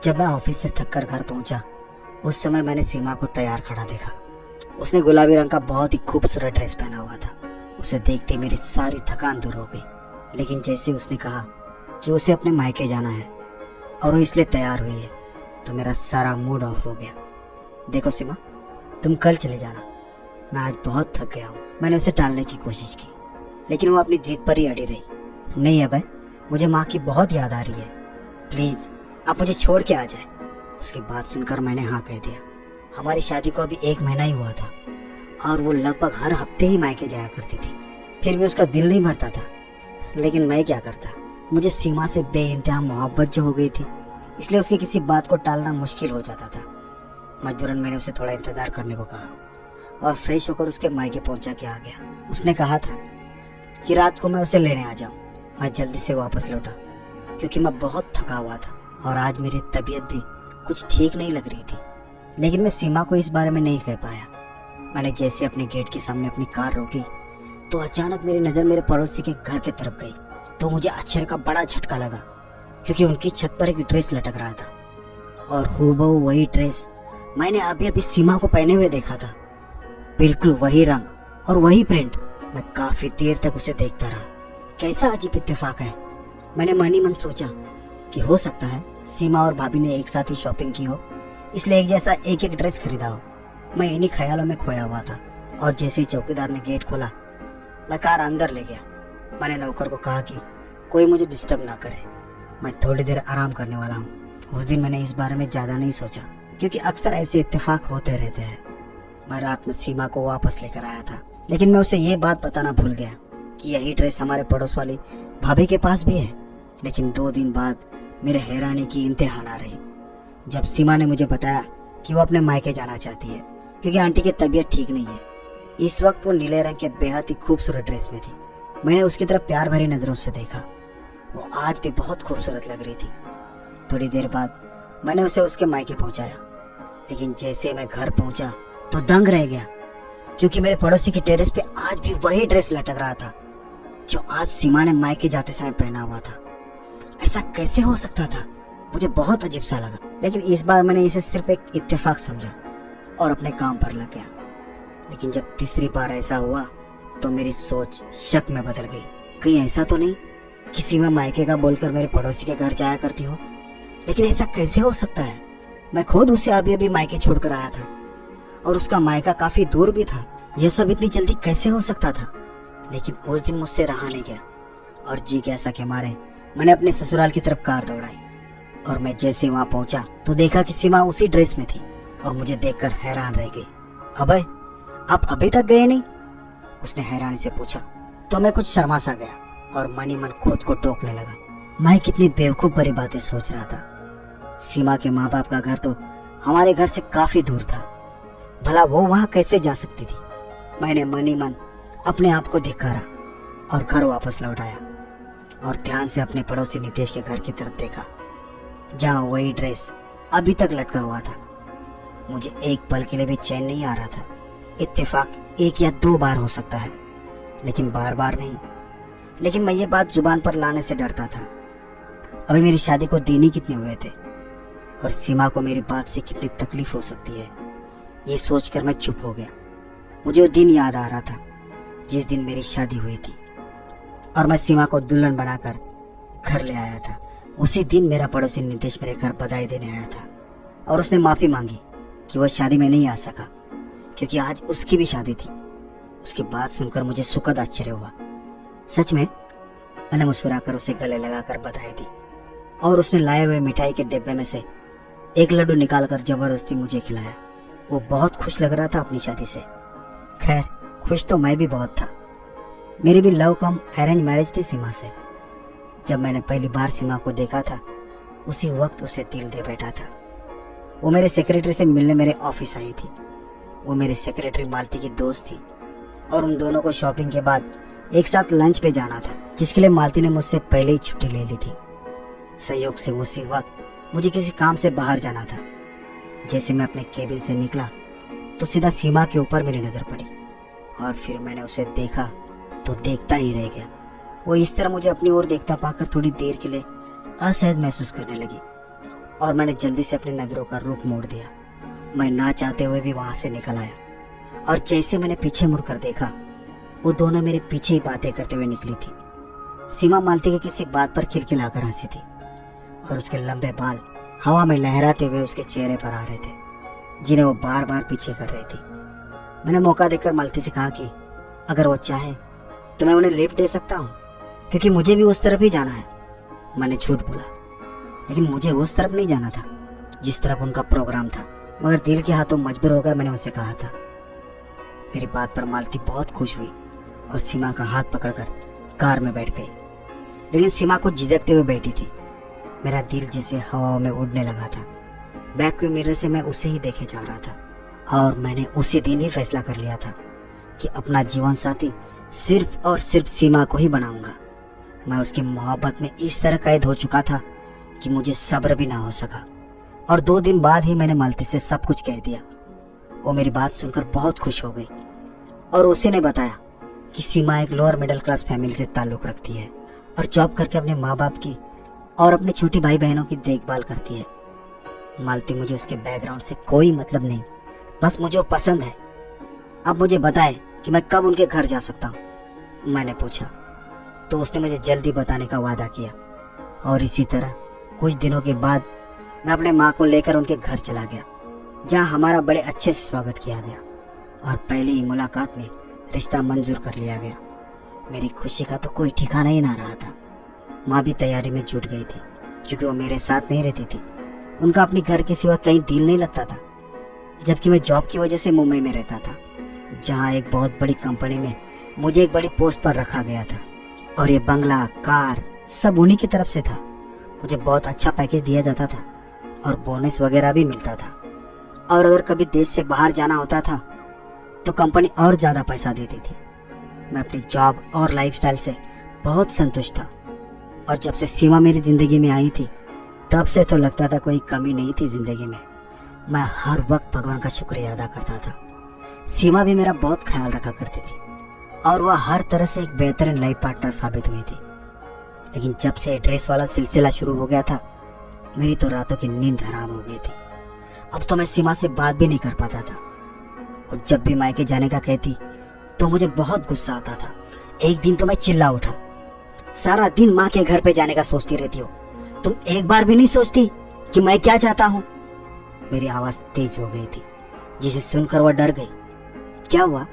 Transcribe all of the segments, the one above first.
जब मैं ऑफिस से थक कर घर पहुंचा, उस समय मैंने सीमा को तैयार खड़ा देखा। उसने गुलाबी रंग का बहुत ही खूबसूरत ड्रेस पहना हुआ था। उसे देखते मेरी सारी थकान दूर हो गई। लेकिन जैसे उसने कहा कि उसे अपने मायके जाना है और वो इसलिए तैयार हुई है, तो मेरा सारा मूड ऑफ हो गया। देखो सीमा, तुम कल चले जाना, मैं आज बहुत थक गया हूँ। मैंने उसे टालने की कोशिश की, लेकिन वो अपनी जिद पर ही अड़ी रही। नहीं अभय, मुझे माँ की बहुत याद आ रही है, प्लीज आप मुझे छोड़ के आ जाए। उसकी बात सुनकर मैंने हाँ कह दिया। हमारी शादी को अभी 1 महीना ही हुआ था और वो लगभग हर हफ्ते ही मायके जाया करती थी। फिर भी उसका दिल नहीं भरता था। लेकिन मैं क्या करता, मुझे सीमा से बेइंतहा मोहब्बत जो हो गई थी, इसलिए उसकी किसी बात को टालना मुश्किल हो जाता था। मजबूरन मैंने उसे थोड़ा इंतजार करने को कहा और फ्रेश होकर उसके मायके पहुंचा के आ गया। उसने कहा था कि रात को मैं उसे लेने आ जाऊं। मैं जल्दी से वापस लौटा क्योंकि मैं बहुत थका हुआ था और आज मेरी तबीयत भी कुछ ठीक नहीं लग रही थी। लेकिन मैं सीमा को इस बारे में नहीं कह पाया। मैंने जैसे अपने गेट के सामने अपनी कार रोकी तो अचानक मेरी नज़र मेरे पड़ोसी के घर की तरफ गई। तो मुझे आश्चर्य का बड़ा झटका लगा क्योंकि उनकी छत पर एक ड्रेस लटक रहा था और हूबहू वही ड्रेस मैंने अभी अभी सीमा को पहने हुए देखा था। बिल्कुल वही रंग और वही प्रिंट। मैं काफी देर तक उसे देखता रहा। कैसा अजीब इत्तेफाक है। मैंने मन ही मन सोचा कि हो सकता है सीमा और भाभी ने एक साथ ही शॉपिंग की हो, इसलिए एक जैसा एक एक ड्रेस खरीदा हो। मैं इन्हीं ख्यालों में खोया हुआ था और जैसे ही चौकीदार ने गेट खोला, मैं कार अंदर ले गया। मैंने नौकर को कहा कि कोई मुझे डिस्टर्ब ना करे, मैं थोड़ी देर आराम करने वाला हूँ। उस दिन मैंने इस बारे में ज्यादा नहीं सोचा क्योंकि अक्सर ऐसे इत्तेफाक होते रहते हैं। मैं रात में सीमा को वापस लेकर आया था, लेकिन मैं उसे ये बात बताना भूल गया कि यही ड्रेस हमारे पड़ोस वाली भाभी के पास भी है। लेकिन 2 दिन बाद मेरे हैरानी की इंतहा ना रही जब सीमा ने मुझे बताया कि वो अपने मायके जाना चाहती है क्योंकि आंटी की तबीयत ठीक नहीं है। इस वक्त वो नीले रंग के बेहद ही खूबसूरत ड्रेस में थी। मैंने उसकी तरफ प्यार भरी नजरों से देखा। वो आज भी बहुत खूबसूरत लग रही थी। थोड़ी देर बाद मैंने उसे उसके मायके पहुंचाया, लेकिन जैसे मैं घर पहुंचा तो दंग रह गया क्योंकि मेरे पड़ोसी की टेरेस पे आज भी वही ड्रेस लटक रहा था जो आज सीमा ने मायके जाते समय पहना हुआ था। ऐसा कैसे हो सकता था? मुझे बहुत अजीब सा लगा, लेकिन इस बार मैंने इसे सिर्फ एक इत्तेफाक समझा और अपने काम पर लग गया। लेकिन जब तीसरी बार ऐसा हुआ तो मेरी सोच शक में बदल गई। कहीं ऐसा तो नहीं कि सीमा मायके का बोलकर मेरे पड़ोसी के घर जाया करती हो? लेकिन ऐसा कैसे हो सकता है? मैं खुद उसे अभी अभी मायके छोड़कर आया था और उसका मायका काफी दूर भी था। यह सब इतनी जल्दी कैसे हो सकता था? लेकिन उस दिन मुझसे रहा नहीं गया और जिज्ञासा के मारे मैंने अपने ससुराल की तरफ कार दौड़ाई और मैं जैसे वहां पहुंचा तो देखा कि सीमा उसी ड्रेस में थी और मुझे देखकर हैरान रह गई। अबे, आप अभी तक गए नहीं? उसने हैरानी से पूछा। तो मैं कुछ शर्मा सा गया और मन ही मन खुद को टोकने लगा। मैं कितनी बेवकूफ भरी बातें सोच रहा था। सीमा के माँ बाप का घर तो हमारे घर से काफी दूर था, भला वो वहां कैसे जा सकती थी? मैंने मन ही मन अपने आप को धिक्कारा और घर वापस लौट आया और ध्यान से अपने पड़ोसी नितेश के घर की तरफ देखा जहाँ वही ड्रेस अभी तक लटका हुआ था। मुझे एक पल के लिए भी चैन नहीं आ रहा था। इत्तेफाक 1 या 2 बार हो सकता है, लेकिन बार बार नहीं। लेकिन मैं ये बात जुबान पर लाने से डरता था। अभी मेरी शादी को दिन ही कितने हुए थे और सीमा को मेरी बात से कितनी तकलीफ हो सकती है, ये सोचकर मैं चुप हो गया। मुझे वो दिन याद आ रहा था जिस दिन मेरी शादी हुई थी और मैं सीमा को दुल्हन बनाकर घर ले आया था। उसी दिन मेरा पड़ोसी नितेश मेरे घर बधाई देने आया था और उसने माफी मांगी कि वह शादी में नहीं आ सका क्योंकि आज उसकी भी शादी थी। उसकी बात सुनकर मुझे सुखद आश्चर्य हुआ। सच में? मैंने मुस्कुराकर उसे गले लगाकर बधाई दी और उसने लाए हुए मिठाई के डिब्बे में से एक लड्डू निकालकर जबरदस्ती मुझे खिलाया। वो बहुत खुश लग रहा था अपनी शादी से। खैर, खुश तो मैं भी बहुत था। मेरी भी लव कम अरेंज मैरिज थी सीमा से। जब मैंने पहली बार सीमा को देखा था उसी वक्त उसे दिल दे बैठा था। वो मेरे सेक्रेटरी से मिलने मेरे ऑफिस आई थी। वो मेरी सेक्रेटरी मालती की दोस्त थी और उन दोनों को शॉपिंग के बाद एक साथ लंच पे जाना था, जिसके लिए मालती ने मुझसे पहले ही छुट्टी ले ली थी। संयोग से उसी वक्त मुझे किसी काम से बाहर जाना था। जैसे मैं अपने केबिन से निकला तो सीधा सीमा के ऊपर मेरी नजर पड़ी और फिर मैंने उसे देखा तो देखता ही रह गया। वो इस तरह मुझे अपनी ओर देखता पाकर थोड़ी देर के लिए असहज महसूस करने लगी और मैंने जल्दी से अपनी नजरों का रुख मोड़ दिया। मैं ना चाहते हुए भी वहां से निकल आया और जैसे मैंने पीछे मुड़कर देखा, वो दोनों मेरे पीछे ही बातें करते हुए निकली थी। सीमा मालती के किसी बात पर खिलखिलाकर हंसी थी और उसके लंबे बाल हवा में लहराते हुए उसके चेहरे पर आ रहे थे, जिन्हें वो बार बार पीछे कर रही थी। मैंने मौका देकर मालती से कहा कि अगर वो चाहे तो मैं उन्हें लिफ्ट दे सकता हूँ, क्योंकि मुझे भी उस तरफ ही जाना है। मैंने झूठ बोला, लेकिन मुझे उस तरफ नहीं जाना था जिस तरफ उनका प्रोग्राम था, मगर दिल के हाथों मजबूर होकर मैंने उनसे कहा था। मेरी बात पर मालती बहुत खुश हुई और सीमा का हाथ पकड़कर कार में बैठ गई, लेकिन सीमा को झिझकते हुए बैठी थी। मेरा दिल जैसे हवा में उड़ने लगा था। बैक व्यू मिरर से मैं उसे ही देखे जा रहा था और मैंने उसी दिन ही फैसला कर लिया था कि अपना जीवन साथी सिर्फ और सिर्फ सीमा को ही बनाऊंगा। मैं उसकी मोहब्बत में इस तरह कैद हो चुका था कि मुझे सब्र भी ना हो सका और 2 दिन बाद ही मैंने मालती से सब कुछ कह दिया। वो मेरी बात सुनकर बहुत खुश हो गई और उसी ने बताया कि सीमा एक लोअर मिडिल क्लास फैमिली से ताल्लुक रखती है और जॉब करके अपने माँ बाप की और अपने छोटी भाई बहनों की देखभाल करती है। मालती, मुझे उसके बैकग्राउंड से कोई मतलब नहीं, बस मुझे वो पसंद है। अब मुझे बताए कि मैं कब उनके घर जा सकता हूँ, मैंने पूछा। तो उसने मुझे जल्दी बताने का वादा किया और इसी तरह कुछ दिनों के बाद मैं अपने माँ को लेकर उनके घर चला गया, जहाँ हमारा बड़े अच्छे से स्वागत किया गया और पहली ही मुलाकात में रिश्ता मंजूर कर लिया गया। मेरी खुशी का तो कोई ठिकाना ही ना रहा था। माँ भी तैयारी में जुट गई थी, क्योंकि वो मेरे साथ नहीं रहती थी। उनका अपने घर के सिवा कहीं दिल नहीं लगता था, जबकि मैं जॉब की वजह से मुंबई में रहता था, जहाँ एक बहुत बड़ी कंपनी में मुझे एक बड़ी पोस्ट पर रखा गया था और ये बंगला, कार सब उन्हीं की तरफ से था। मुझे बहुत अच्छा पैकेज दिया जाता था और बोनस वगैरह भी मिलता था, और अगर कभी देश से बाहर जाना होता था तो कंपनी और ज़्यादा पैसा देती थी। मैं अपनी जॉब और लाइफस्टाइल से बहुत संतुष्ट था और जब से सीमा मेरी ज़िंदगी में आई थी तब से तो लगता था कोई कमी नहीं थी ज़िंदगी में। मैं हर वक्त भगवान का शुक्रिया अदा करता था। सीमा भी मेरा बहुत ख्याल रखा करती थी और वह हर तरह से एक बेहतरीन लाइफ पार्टनर साबित हुई थी। लेकिन जब से ड्रेस वाला सिलसिला शुरू हो गया था, मेरी तो रातों की नींद हराम हो गई थी। अब तो मैं सीमा से बात भी नहीं कर पाता था। और जब भी मायके जाने का कहती तो मुझे बहुत गुस्सा आता था। एक दिन तो मैं चिल्ला उठा, सारा दिन माँ के घर पे जाने का सोचती रहती हो, तुम एक बार भी नहीं सोचती कि मैं क्या चाहता हूँ। मेरी आवाज तेज हो गई थी, जिसे सुनकर वह डर गई। क्या हुआ?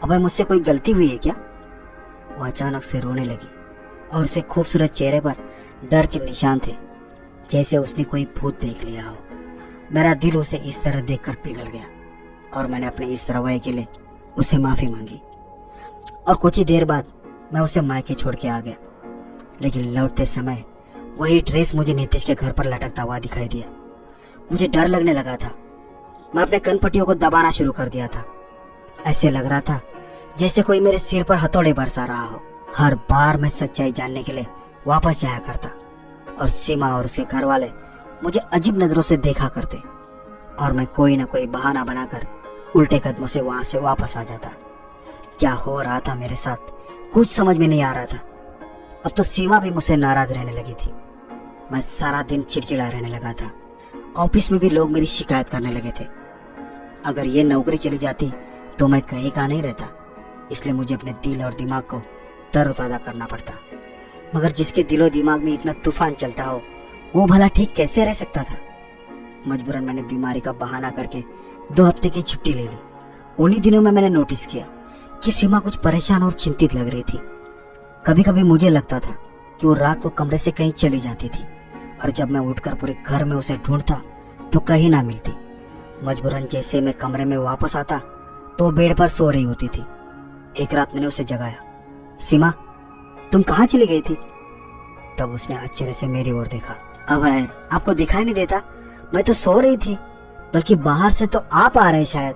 अब मुझसे कोई गलती हुई है क्या? वो अचानक से रोने लगी और उसके खूबसूरत चेहरे पर डर के निशान थे, जैसे उसने कोई भूत देख लिया हो। मेरा दिल उसे इस तरह देखकर पिघल गया और मैंने अपने इस रवैये के लिए उससे माफी मांगी और कुछ ही देर बाद मैं उसे मायके छोड़ के आ गया। लेकिन लौटते समय वही ड्रेस मुझे नीतीश के घर पर लटकता हुआ दिखाई दिया। मुझे डर लगने लगा था। मैं अपने कनपट्टियों को दबाना शुरू कर दिया था। ऐसे लग रहा था जैसे कोई मेरे सिर पर हथौड़े बरसा रहा हो। हर बार मैं सच्चाई जानने के लिए वापस जाया करता और सीमा और उसके घर वाले मुझे अजीब नजरों से देखा करते और मैं कोई ना कोई बहाना बनाकर उल्टे कदमों से वहां से वापस आ जाता। क्या हो रहा था मेरे साथ कुछ समझ में नहीं आ रहा था। अब तो सीमा भी मुझसे नाराज रहने लगी थी। मैं सारा दिन चिड़चिड़ा रहने लगा था। ऑफिस में भी लोग मेरी शिकायत करने लगे थे। अगर ये नौकरी चली जाती तो मैं कहीं का नहीं रहता, इसलिए मुझे अपने दिल और दिमाग को तरोताजा करना पड़ता। मगर जिसके दिलो दिमाग में इतना तूफान चलता हो, वो भला ठीक कैसे रह सकता था। मजबूरन मैंने बीमारी का बहाना करके 2 हफ्ते की छुट्टी ले ली। उन्हीं दिनों में मैंने नोटिस किया कि सीमा कुछ परेशान और चिंतित लग रही थी। कभी कभी मुझे लगता था कि वो रात को कमरे से कहीं चली जाती थी और जब मैं उठकर पूरे घर में उसे ढूंढता तो कहीं ना मिलती। मजबूरन जैसे मैं कमरे में वापस आता तो वो बेड पर सो रही होती थी। एक रात मैंने उसे जगाया, सीमा तुम कहाँ चली गई थी? तब उसने आश्चर्य से मेरी ओर देखा। अब है आपको दिखाई नहीं देता? मैं तो सो रही थी, बल्कि बाहर से तो आप आ रहे शायद।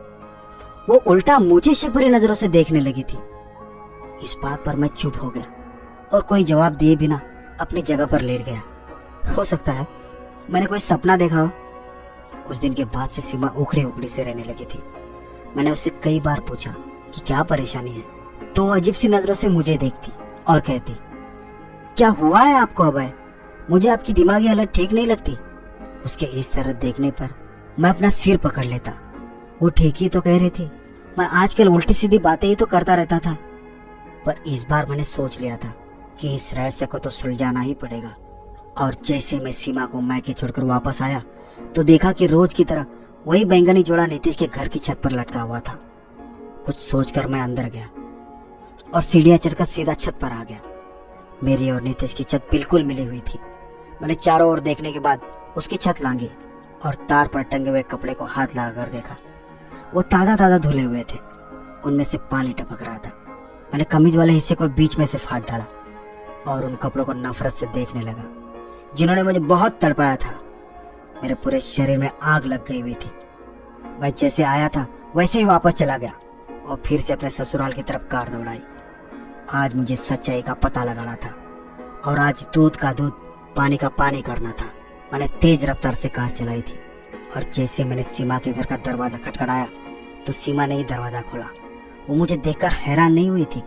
वो उल्टा मुझे शक भरी नजरों से देखने लगी थी। इस बात पर मैं चुप हो गया और कोई जवाब दिए बिना अपनी जगह पर लेट गया। हो सकता है मैंने कोई सपना देखा हो। उस दिन के बाद से सीमा उखड़ी उखड़ी से रहने लगी थी। मैंने उससे कई बार पूछा कि क्या परेशानी है, तो वो अजीब सी नजरों से मुझे देखती और कहती, क्या हुआ है आपको अभय? मुझे आपकी दिमागी हालत ठीक नहीं लगती। उसके इस तरह देखने पर मैं अपना सिर पकड़ लेता। वो ठीक ही तो कह रही थी, मैं आजकल उल्टी सीधी बातें ही तो करता रहता था। पर इस बार मैंने सोच लिया था कि इस रहस्य को तो सुलझाना ही पड़ेगा। और जैसे मैं सीमा को मैके छोड़कर वापस आया तो देखा कि रोज की तरह वही बैंगनी जोड़ा नीतीश के घर की छत पर लटका हुआ था। कुछ सोचकर मैं अंदर गया और सीढ़ियां चढ़कर सीधा छत पर आ गया। मेरी और नीतीश की छत बिल्कुल मिली हुई थी। मैंने चारों ओर देखने के बाद उसकी छत लांगी और तार पर टंगे हुए कपड़े को हाथ लगाकर देखा। वो ताजा ताजा धुले हुए थे, उनमें से पानी टपक रहा था। मैंने कमीज वाले हिस्से को बीच में से फाड़ डाला और उन कपड़ों को नफरत से देखने लगा जिन्होंने मुझे बहुत तड़पाया था। मेरे पूरे शरीर में आग लग गई हुई थी। मैं जैसे आया था वैसे ही वापस चला गया और फिर से अपने ससुराल की तरफ कार दौड़ाई। आज मुझे सच्चाई का पता लगाना था और आज दूध का दूध पानी का पानी करना था। मैंने तेज रफ्तार से कार चलाई थी और जैसे मैंने सीमा के घर का दरवाजा खटखटाया तो सीमा ने ही दरवाजा खोला। वो मुझे देखकर हैरान नहीं हुई थी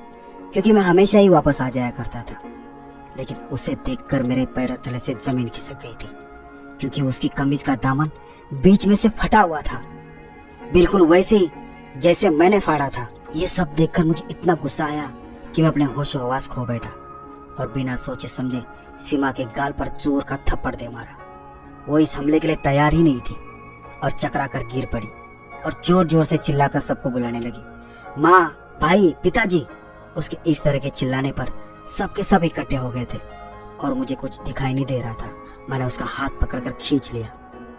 क्योंकि मैं हमेशा ही वापस आ जाया करता था, लेकिन उसे देखकर मेरे पैरों तले से जमीन खिसक गई थी क्योंकि उसकी कमीज का दामन बीच में से फटा हुआ था, बिल्कुल वैसे ही जैसे मैंने फाड़ा था। ये सब देखकर मुझे इतना गुस्सा आया कि मैं अपने होशो हवास खो बैठा और बिना सोचे समझे सीमा के गाल पर जोर का थप्पड़ दे मारा। वो इस हमले के लिए तैयार ही नहीं थी और चकरा कर गिर पड़ी और जोर जोर से चिल्लाकर सबको बुलाने लगी, माँ, भाई, पिताजी। उसके इस तरह के चिल्लाने पर सबके सब इकट्ठे हो गए थे और मुझे कुछ दिखाई नहीं दे रहा था। मैंने उसका हाथ पकड़कर खींच लिया,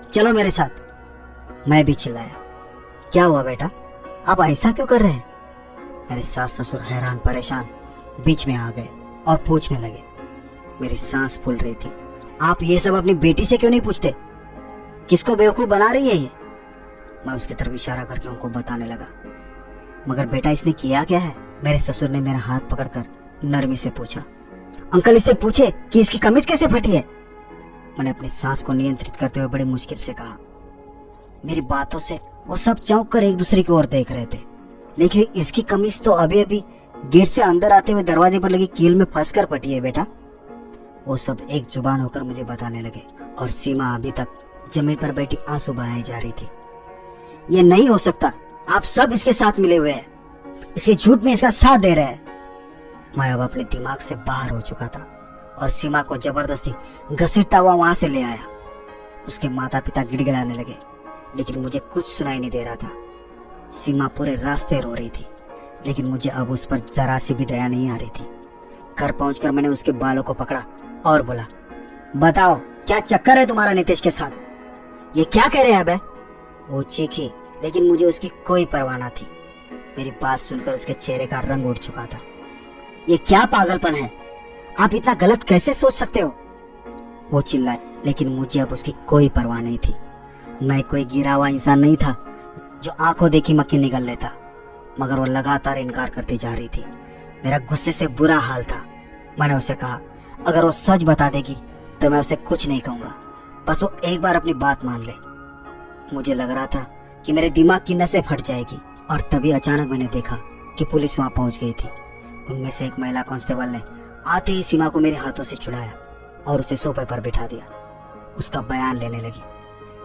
चलो मेरे साथ। मैं भी चिल्लाया, क्या हुआ बेटा, आप ऐसा क्यों कर रहे हैं? मेरे सास ससुर हैरान परेशान बीच में आ गए और पूछने लगे। मेरी सांस फूल रही थी, आप ये सब अपनी बेटी से क्यों नहीं पूछते? किसको बेवकूफ बना रही है ये? मैं उसकी तरफ इशारा करके उनको बताने लगा। मगर बेटा, इसने किया क्या है? मेरे ससुर ने मेरा हाथ पकड़कर नरमी से पूछा। अंकल, इससे पूछे कि इसकी कमीज कैसे फटी है। मैंने अपनी सांस को नियंत्रित करते हुए बड़ी मुश्किल से कहा। मेरी बातों से वो सब चौंक कर एक दूसरे की ओर देख रहे थे, लेकिन इसकी कमीज तो अभी अभी गेट से अंदर आते हुए दरवाजे पर लगी कील में फंसकर फटी है बेटा। वो सब एक जुबान होकर मुझे बताने लगे और सीमा अभी तक जमीन पर बैठी आंसू बहाई जा रही थी। ये नहीं हो सकता, आप सब इसके साथ मिले हुए हैं, इसके झूठ में इसका साथ दे रहे हैं। मैं अब अपने दिमाग से बाहर हो चुका था और सीमा को जबरदस्ती घसीटता हुआ वहां से ले आया। उसके माता पिता गिड़गिड़ाने लगे, लेकिन मुझे कुछ सुनाई नहीं दे रहा था। सीमा पूरे रास्ते रो रही थी, लेकिन मुझे अब उस पर जरा सी भी दया नहीं आ रही थी। घर पहुंचकर मैंने उसके बालों को पकड़ा और बोला, बताओ क्या चक्कर है तुम्हारा नीतीश के साथ? ये क्या कह रहे हैं बे? वो चीखी, लेकिन मुझे उसकी कोई परवाह न थी। मेरी बात सुनकर उसके चेहरे का रंग उड़ चुका था। ये क्या पागलपन है, आप इतना गलत कैसे सोच सकते हो? वो चिल्लाए, लेकिन मुझे अब उसकी कोई परवाह नहीं थी। मैं कोई गिरा हुआ इंसान नहीं था जो आंखों देखी मक्खी निगल लेता, मगर वो लगातार इनकार करती जा रही थी। मेरा गुस्से से बुरा हाल था। मैंने उसे कहा, अगर वो सच बता देगी तो मैं उसे कुछ नहीं कहूंगा, बस वो एक बार अपनी बात मान ले। मुझे लग रहा था कि मेरे दिमाग की नसें फट जाएगी और तभी अचानक मैंने देखा कि पुलिस वहां पहुंच गई थी। उनमें से एक महिला कांस्टेबल ने आते ही सीमा को मेरे हाथों से छुड़ाया और उसे सोफे पर बिठा दिया। उसका बयान लेने लगी,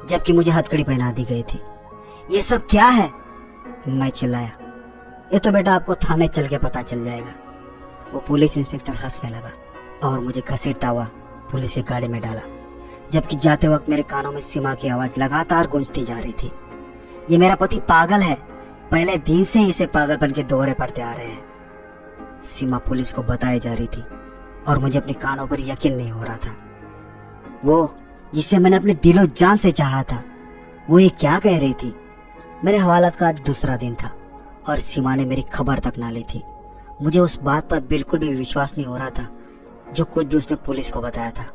जबकि मुझे हथकड़ी पहना दी गई थी। ये सब क्या है? मैं चिल्लाया, ये तो बेटा आपको थाने चल के पता चल जाएगा। वो पुलिस इंस्पेक्टर हंसने लगा और मुझे घसीटता हुआ पुलिस की गाड़ी में डाला, जबकि जाते वक्त मेरे कानों में सीमा की आवाज लगातार गूंजती जा रही थी, ये मेरा पति पागल है, पहले दिन से इसे पागलपन के दौरे पड़ते आ रहे हैं। सीमा पुलिस को बताई जा रही थी और मुझे अपने कानों पर यकीन नहीं हो रहा था। वो जिसे मैंने अपने दिलो जान से चाहा था, वो ये क्या कह रही थी? मेरे हवालात का आज दूसरा दिन था और सीमा ने मेरी खबर तक ना ली थी। मुझे उस बात पर बिल्कुल भी विश्वास नहीं हो रहा था जो कुछ भी उसने पुलिस को बताया था।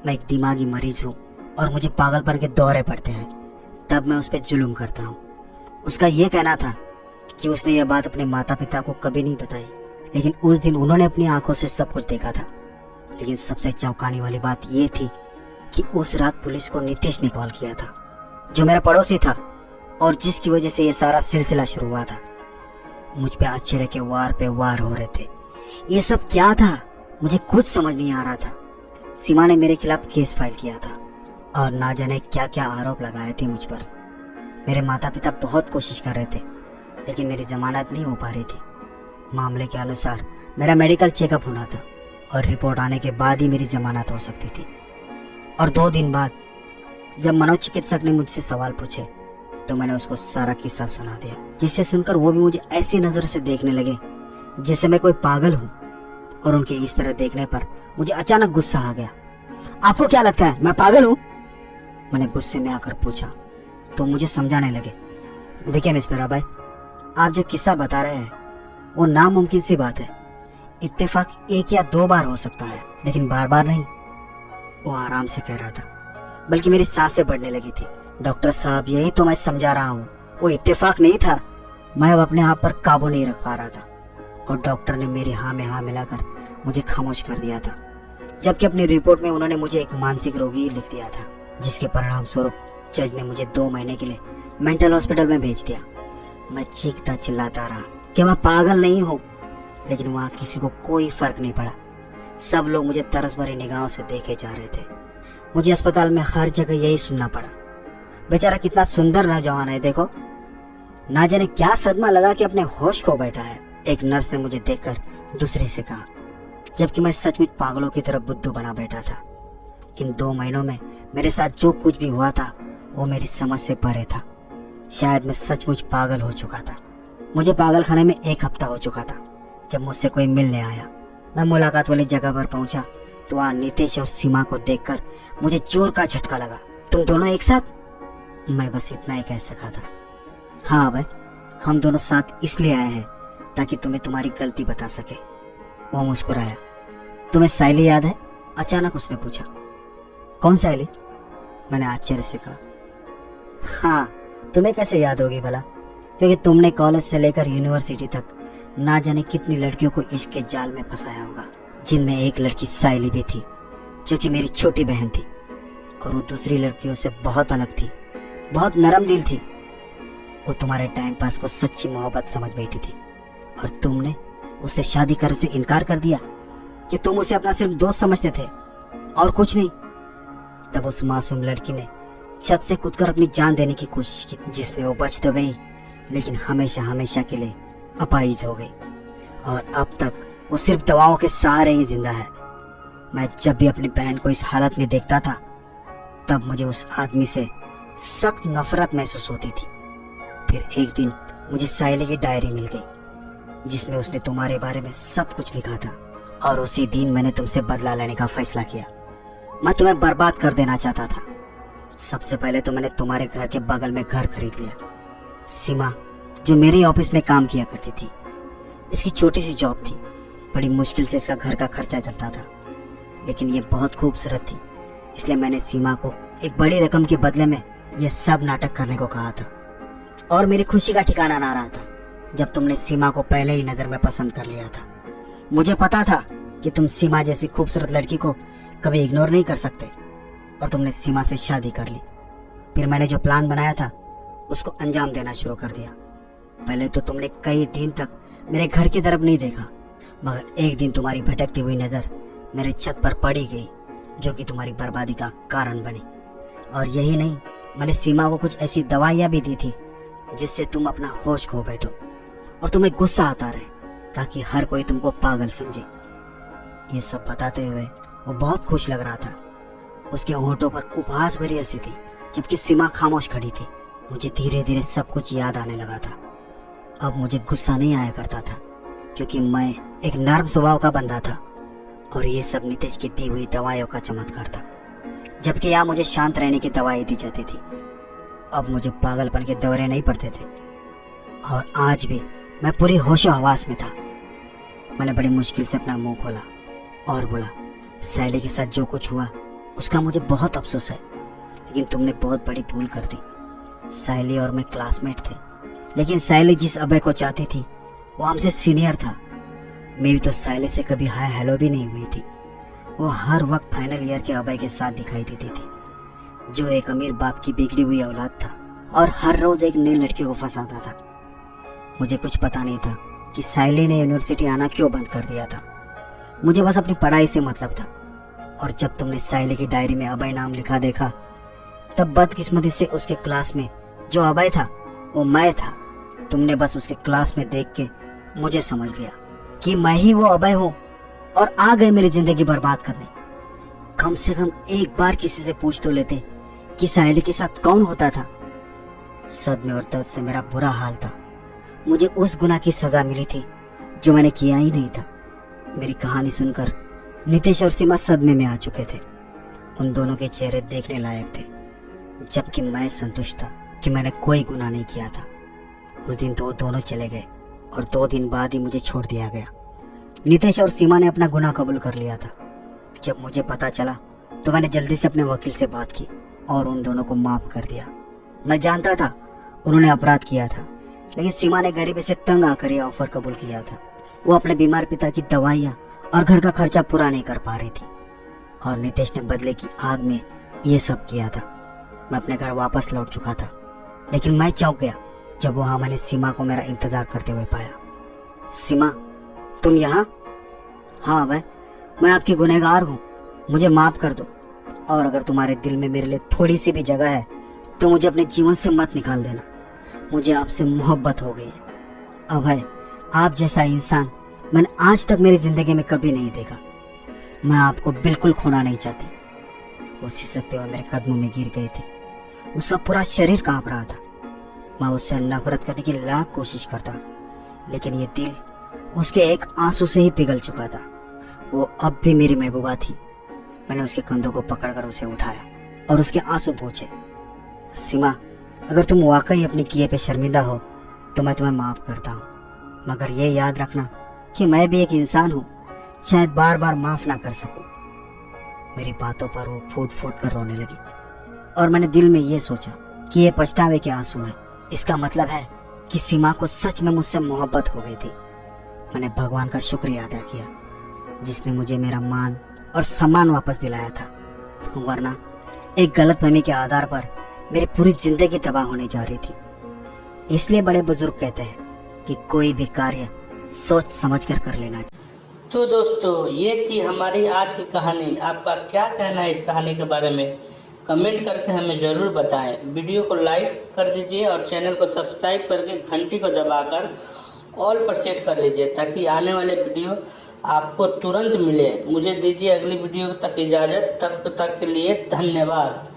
मैं एक दिमागी मरीज हूँ और मुझे पागलपन के दौरे पड़ते हैं, तब मैं उस पर जुल्म करता हूँ। उसका ये कहना था कि उसने यह बात अपने माता पिता को कभी नहीं बताई, लेकिन उस दिन उन्होंने अपनी आंखों से सब कुछ देखा था। लेकिन सबसे चौंकाने वाली बात यह थी कि उस रात पुलिस को नीतीश ने कॉल किया था, जो मेरा पड़ोसी था और जिसकी वजह से यह सारा सिलसिला शुरू हुआ था। मुझ पे आश्चर्य के वार पे वार हो रहे थे। ये सब क्या था? मुझे कुछ समझ नहीं आ रहा था। सीमा ने मेरे खिलाफ केस फाइल किया था और ना जाने क्या क्या आरोप लगाए थे मुझ पर। मेरे माता पिता बहुत कोशिश कर रहे थे, लेकिन मेरी जमानत नहीं हो पा रही थी। मामले के अनुसार मेरा मेडिकल चेकअप होना था और रिपोर्ट आने के बाद ही मेरी जमानत हो सकती थी। और 2 दिन बाद जब मनोचिकित्सक ने मुझसे सवाल पूछे तो मैंने उसको सारा किस्सा सुना दिया, जिससे सुनकर वो भी मुझे ऐसी नजर से देखने लगे जैसे मैं कोई पागल हूँ। और उनके इस तरह देखने पर मुझे अचानक गुस्सा आ गया। आपको क्या लगता है मैं पागल हूँ? मैंने गुस्से में आकर पूछा तो मुझे समझाने लगे। देखिए मिस्टर अभय, आप जो किस्सा बता रहे हैं वो नामुमकिन सी बात है। इत्तेफाक 1 या 2 बार हो सकता है, लेकिन बार बार नहीं। वो आराम से कह रहा था, बल्कि मेरी सांसें बढ़ने लगी थी। डॉक्टर साहब, यही तो मैं समझा रहा हूँ, वो इत्तेफाक नहीं था। मैं अब अपने आप पर काबू नहीं रख पा रहा था और डॉक्टर ने मेरी हाँ में हाँ मिलाकर मुझे खामोश कर दिया था। जबकि अपनी रिपोर्ट में उन्होंने मुझे एक मानसिक रोगी लिख दिया था, जिसके परिणाम स्वरूप जज ने मुझे 2 महीने के लिए मेंटल हॉस्पिटल में भेज दिया। मैं चीखता चिल्लाता रहा कि मैं पागल नहीं हूँ, लेकिन वहाँ किसी को कोई फर्क नहीं पड़ा। सब लोग मुझे तरस भरी निगाहों से देखे जा रहे थे। मुझे अस्पताल में हर जगह यही सुनना पड़ा, बेचारा कितना सुंदर नौजवान है, देखो। ना जाने क्या सदमा लगा कि अपने होश खो बैठा है, एक नर्स ने मुझे देखकर दूसरी से कहा, जबकि मैं सचमुच पागलों की तरह बुद्धू बना बैठा था। इन 2 महीनों में मेरे साथ जो कुछ भी हुआ था वो मेरी समझ से परे था। शायद मैं सचमुच पागल हो चुका था। मुझे पागल खाने में 1 हफ्ता हो चुका था जब मुझसे कोई मिलने आया। मैं मुलाकात वाली जगह पर पहुंचा तो वहाँ नितेश और सीमा को देखकर मुझे जोर का झटका लगा। तुम दोनों एक साथ? मैं बस इतना ही कह सका था। हाँ भाई, हम दोनों साथ इसलिए आए हैं ताकि तुम्हें तुम्हारी गलती बता सके। वो मुस्कुराया। तुम्हें साइली याद है? अचानक उसने पूछा। कौन साइली? मैंने आश्चर्य से कहा। हाँ, तुम्हें कैसे याद होगी भला, क्योंकि तुमने कॉलेज से लेकर यूनिवर्सिटी तक ना जाने कितनी लड़कियों को इश्क के जाल में फंसाया होगा, जिनमें एक लड़की साइली भी थी, जो कि मेरी छोटी बहन थी। और वो दूसरी लड़कियों से बहुत अलग थी, बहुत नरम दिल थी। वो तुम्हारे टाइम पास को सच्ची मोहब्बत समझ बैठी थी और तुमने उसे शादी करने से इनकार कर दिया कि तुम उसे अपना सिर्फ दोस्त समझते थे और कुछ नहीं। तब उस मासूम लड़की ने छत से कूदकर अपनी जान देने की कोशिश की, जिसमें वो बच तो गई, लेकिन हमेशा हमेशा के लिए अपाहिज हो गई। और अब तक वो सिर्फ दवाओं के सहारे ही जिंदा है। मैं जब भी अपनी बहन को इस हालत में देखता था, तब मुझे उस आदमी से सख्त नफरत महसूस होती थी। फिर एक दिन मुझे साइली की डायरी मिल गई, जिसमें उसने तुम्हारे बारे में सब कुछ लिखा था। और उसी दिन मैंने तुमसे बदला लेने का फैसला किया। मैं तुम्हें बर्बाद कर देना चाहता था। सबसे पहले तो मैंने तुम्हारे घर के बगल में घर खरीद लिया। सीमा, जो मेरे ऑफिस में काम किया करती थी, इसकी छोटी सी जॉब थी। बड़ी मुश्किल से इसका घर का खर्चा चलता था, लेकिन ये बहुत खूबसूरत थी, इसलिए मैंने सीमा को एक बड़ी रकम के बदले में यह सब नाटक करने को कहा था। और मेरी खुशी का ठिकाना ना रहा था जब तुमने सीमा को पहले ही नजर में पसंद कर लिया था। मुझे पता था कि तुम सीमा जैसी खूबसूरत लड़की को कभी इग्नोर नहीं कर सकते, और तुमने सीमा से शादी कर ली। फिर मैंने जो प्लान बनाया था उसको अंजाम देना शुरू कर दिया। पहले तो तुमने कई दिन तक मेरे घर की तरफ नहीं देखा, मगर एक दिन तुम्हारी भटकती हुई नजर मेरे छत पर पड़ी गई, जो कि तुम्हारी बर्बादी का कारण बनी। और यही नहीं, मैंने सीमा को कुछ ऐसी दवाइयाँ भी दी थी जिससे तुम अपना होश खो बैठो और तुम्हें गुस्सा आता रहे, ताकि हर कोई तुमको पागल समझे। ये सब बताते हुए वो बहुत खुश लग रहा था। उसके होंठों पर उपहास भरी हंसी थी, जबकि सीमा खामोश खड़ी थी। मुझे धीरे धीरे सब कुछ याद आने लगा था। अब मुझे गुस्सा नहीं आया करता था, क्योंकि मैं एक नर्म स्वभाव का बंदा था, और ये सब नितेश की दी हुई दवाइयों का चमत्कार था। जबकि यहाँ मुझे शांत रहने की दवाई दी जाती थी। अब मुझे पागलपन के दौरे नहीं पड़ते थे, और आज भी मैं पूरी होशो हवास में था। मैंने बड़ी मुश्किल से अपना मुंह खोला और बोला, सैली के साथ जो कुछ हुआ उसका मुझे बहुत अफसोस है, लेकिन तुमने बहुत बड़ी भूल कर दी। सैली और मैं क्लासमेट थे, लेकिन सैली जिस अभय को चाहती थी वो हमसे सीनियर था। मेरी तो सैली से कभी हाय हेलो भी नहीं हुई थी। वो हर वक्त फाइनल ईयर के अभय के साथ दिखाई देती थी, जो एक अमीर बाप की बिगड़ी हुई औलाद था और हर रोज एक नई लड़की को फंसाता था। मुझे कुछ पता नहीं था कि सैली ने यूनिवर्सिटी आना क्यों बंद कर दिया था। मुझे बस अपनी पढ़ाई से मतलब था, और जब तुमने सैली की डायरी में अभय नाम लिखा देखा तब बदकिस्मती से उसके क्लास में जो अभय था वो मैं था। तुमने बस उसके क्लास में देख के मुझे समझ लिया कि मैं ही वो अभय हूँ और आ गए मेरी जिंदगी बर्बाद करने। कम से कम एक बार किसी से पूछ तो लेते कि साहेली के साथ कौन होता था। सदमे और दर्द से मेरा बुरा हाल था। मुझे उस गुनाह की सजा मिली थी जो मैंने किया ही नहीं था। मेरी कहानी सुनकर नितेश और सीमा सदमे में आ चुके थे। उन दोनों के चेहरे देखने लायक थे, जबकि मैं संतुष्ट था कि मैंने कोई गुनाह नहीं किया था। उस दिन तो वो दोनों चले गए और 2 दिन बाद ही मुझे छोड़ दिया गया। नितेश और सीमा ने अपना गुनाह कबूल कर लिया था। जब मुझे पता चला तो मैंने जल्दी से अपने वकील से बात की और उन दोनों को माफ कर दिया। मैं जानता था उन्होंने अपराध किया था, लेकिन सीमा ने गरीबी से तंग आकर यह ऑफर कबूल किया था। वो अपने बीमार पिता की दवाइयाँ और घर का खर्चा पूरा नहीं कर पा रही थी और नितेश ने बदले की आग में ये सब किया था। मैं अपने घर वापस लौट चुका था, लेकिन मैं चौंक गया जब वहां मैंने सीमा को मेरा इंतजार करते हुए पाया। सीमा, तुम यहाँ? हाँ भाई, मैं आपकी गुनहगार हूँ, मुझे माफ कर दो। और अगर तुम्हारे दिल में मेरे लिए थोड़ी सी भी जगह है तो मुझे अपने जीवन से मत निकाल देना। मुझे आपसे मोहब्बत हो गई है अभय। आप जैसा इंसान मैंने आज तक मेरी जिंदगी में कभी नहीं देखा। मैं आपको बिल्कुल खोना नहीं चाहती। वो सिसकते हुए मेरे कदमों में गिर गई थी। उसका पूरा शरीर कांप रहा था। मैं उससे नफरत करने की लाख कोशिश करता, लेकिन ये दिल उसके एक आंसू से ही पिघल चुका था। वो अब भी मेरी महबूबा थी। मैंने उसके कंधों को पकड़कर उसे उठाया और उसके आंसू पोंछे। सीमा, अगर तुम वाकई अपने किए पे शर्मिंदा हो तो मैं तुम्हें माफ करता हूँ, मगर ये याद रखना कि मैं भी एक इंसान हूँ, शायद बार बार माफ ना कर सकूं। मेरी बातों पर वो फूट फूट कर रोने लगी और मैंने दिल में ये सोचा कि ये पछतावे के आंसू हैं। इसका मतलब है कि सीमा को सच में मुझसे मोहब्बत हो गई थी। मैंने भगवान का शुक्रिया अदा किया जिसने मुझे मेरा मान और सम्मान वापस दिलाया था, वरना एक गलतफहमी के आधार पर मेरी पूरी जिंदगी तबाह होने जा रही थी। इसलिए बड़े बुजुर्ग कहते हैं कि कोई भी कार्य सोच समझकर कर लेना चाहिए। तो दोस्तों, ये थी हमारी आज की कहानी। आपका क्या कहना है इस कहानी के बारे में? कमेंट करके हमें ज़रूर बताएं। वीडियो को लाइक कर दीजिए और चैनल को सब्सक्राइब करके घंटी को दबाकर ऑल पर सेट कर लीजिए ताकि आने वाले वीडियो आपको तुरंत मिले। मुझे दीजिए अगली वीडियो तक इजाज़त। तब तक के लिए धन्यवाद।